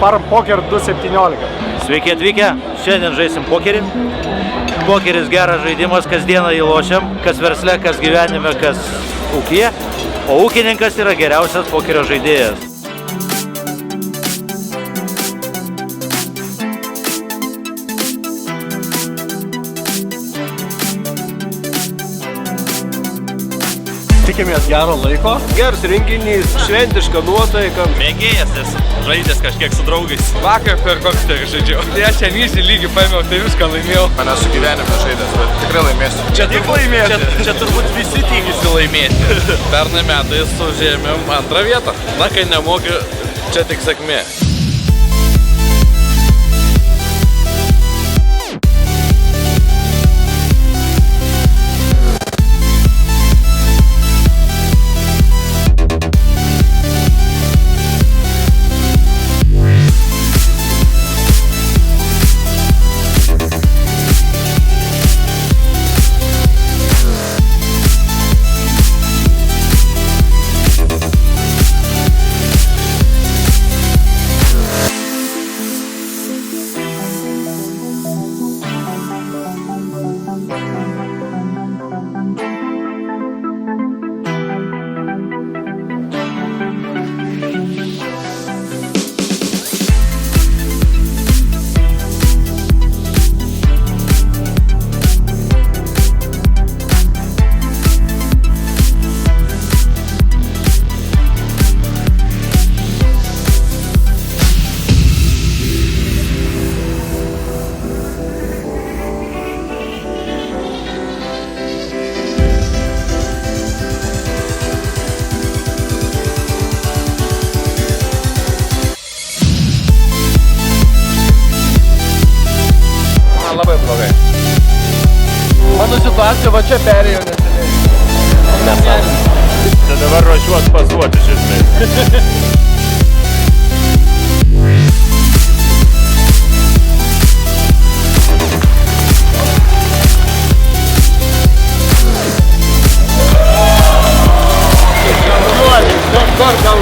Farm Poker 217. Sveiki atvykę, šiandien žaisim pokerį. Pokeris geras žaidimas, kasdieną jį lošiam, kas versle, kas gyvenime, kas ūkyje. O ūkininkas yra geriausias pokerio žaidėjas. Tikimės gero laiko. Geras renginys, šventiška nuotaika. Mėgėjas esu, žaidęs kažkiek su draugais. Vakar per kompiuterį žaidžiau. Tai aš ten easy lygį paėmiau, tai viską laimėjau. Manęs su gyvenime žaidęs, bet tikrai laimėsiu. Čia tik laimėti. Čia turbūt visi tikisi laimėti. Pernai metais užėmėm 2 vietą. Na, kai nemoki, čia tik sėkmė. Labai blogai. Mano situacija va čia perėjo neseniai. Tai dabar ruošiuos pasuoti iš esmės. Dar gal